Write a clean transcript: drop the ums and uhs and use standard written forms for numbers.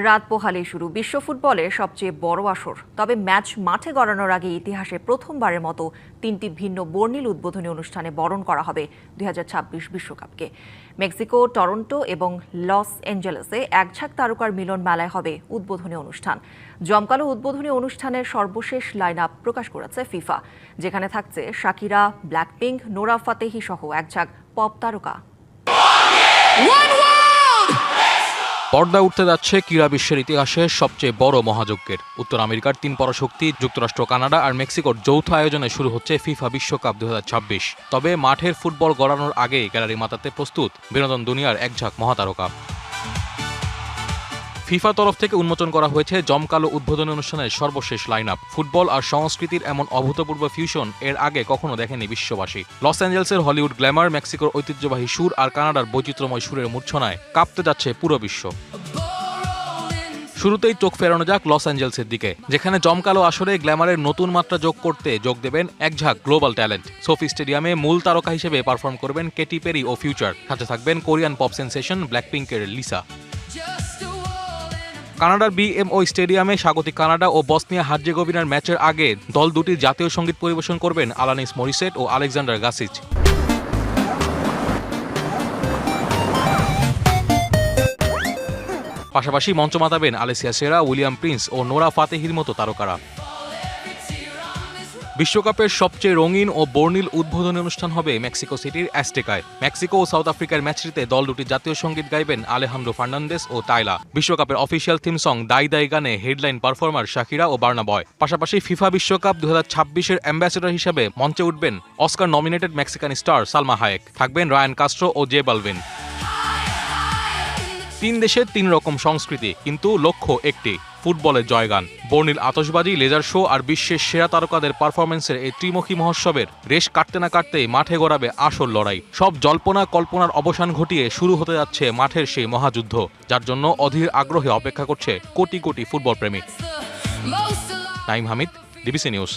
রাত পোহালেই শুরু বিশ্ব ফুটবলের সবচেয়ে বড় আসর। তবে ম্যাচ মাঠে গড়ানোর আগে ইতিহাসে প্রথমবারের মতো তিনটি ভিন্ন বর্ণিল উদ্বোধনী অনুষ্ঠানে বরণ করা হবে 2026 বিশ্বকাপকে। মেক্সিকো, টরন্টো এবং লস অ্যাঞ্জেলেসে একঝাঁক তারকার মিলন মেলায় হবে উদ্বোধনী অনুষ্ঠান। জমকালো উদ্বোধনী অনুষ্ঠানের সর্বশেষ লাইন আপ প্রকাশ করেছে ফিফা, যেখানে থাকছে শাকিরা, ব্ল্যাকপিঙ্ক, নোরা ফাতেহি সহ একঝাঁক পপ তারকা। পর্দা উঠতে যাচ্ছে ক্রীড়া বিশ্বের ইতিহাসে সবচেয়ে বড় মহাযজ্ঞের। উত্তর আমেরিকার তিন পরাশক্তি যুক্তরাষ্ট্র, কানাডা আর মেক্সিকোর যৌথ আয়োজনে শুরু হচ্ছে ফিফা বিশ্বকাপ 2026। তবে মাঠের ফুটবল গড়ানোর আগে গ্যালারি মাতাতে প্রস্তুত বিনোদন দুনিয়ার একঝাঁক মহাতারকা। ফিফা তরফ থেকে উন্মোচন করা হয়েছে জমকালো উদ্বোধনী অনুষ্ঠানের সর্বশেষ লাইন আপ। ফুটবল আর সংস্কৃতির এমন অভূতপূর্ব ফিউশন এর আগে কখনো দেখেনি বিশ্ববাসী। লস অ্যাঞ্জেলেসের হলিউড গ্ল্যামার, মেক্সিকোর ঐতিহ্যবাহী সুর আর কানাডার বৈচিত্র্যময় সুরের মূর্ছনায় কাঁপতে যাচ্ছে পুরো বিশ্ব। শুরুতেই চোখ ফেরানো যাক লস অ্যাঞ্জেলেসের দিকে, যেখানে জমকালো আসরে গ্ল্যামারের নতুন মাত্রা যোগ করতে যোগ দেবেন একঝাঁক গ্লোবাল ট্যালেন্ট। সোফি স্টেডিয়ামে মূল তারকা হিসেবে পারফর্ম করবেন কেটি পেরি ও ফিউচার, সাথে থাকবেন কোরিয়ান পপ সেন্সেশন ব্ল্যাকপিঙ্কের লিসা। কানাডার BMO স্টেডিয়ামে স্বাগতিক কানাডা ও বসনিয়া হার্জেগোভিনার ম্যাচের আগে দল দুটির জাতীয় সঙ্গীত পরিবেশন করবেন আলানিস মরিসেট ও আলেকজান্ডার গাসিচ। পাশাপাশি মঞ্চ মাতাবেন আলেসিয়া সেরা, উইলিয়াম প্রিন্স ও নোরা ফাতেহির মতো তারকারা। বিশ্বকাপের সবচেয়ে রঙিন ও বর্ণিল উদ্বোধনী অনুষ্ঠান হবে মেক্সিকো সিটির অ্যাজটেকায়। মেক্সিকো ও সাউথ আফ্রিকার ম্যাচটিতে দল দুটি জাতীয় সঙ্গীত গাইবেন আলেহান্দ্রো ফার্নান্দেস ও টাইলা। বিশ্বকাপের অফিসিয়াল থিম সং দাই দাই গানে হেডলাইন পারফর্মার শাকিরা ও বার্না বয়। পাশাপাশি ফিফা বিশ্বকাপ 2026-এর অ্যাম্বাসেডর হিসেবে মঞ্চে উঠবেন Oscar nominated Mexican star Salma Hayek, থাকবেন রায়ান কাস্ট্রো ও জে বালভিন। তিন দেশের তিন রকম সংস্কৃতি, কিন্তু লক্ষ্য একটি, ফুটবলের জয়গান। বর্ণিল আতশবাজি, লেজার শো আর বিশ্বের সেরা তারকাদের পারফরমেন্সের এই ত্রিমুখী মহোৎসবের রেশ কাটতে না কাটতেই মাঠে গড়াবে আসল লড়াই। সব জল্পনা কল্পনার অবসান ঘটিয়ে শুরু হতে যাচ্ছে মাঠের সেই মহাযুদ্ধ, যার জন্য অধীর আগ্রহে অপেক্ষা করছে কোটি কোটি ফুটবল প্রেমী। Naim Hamid, DBC news.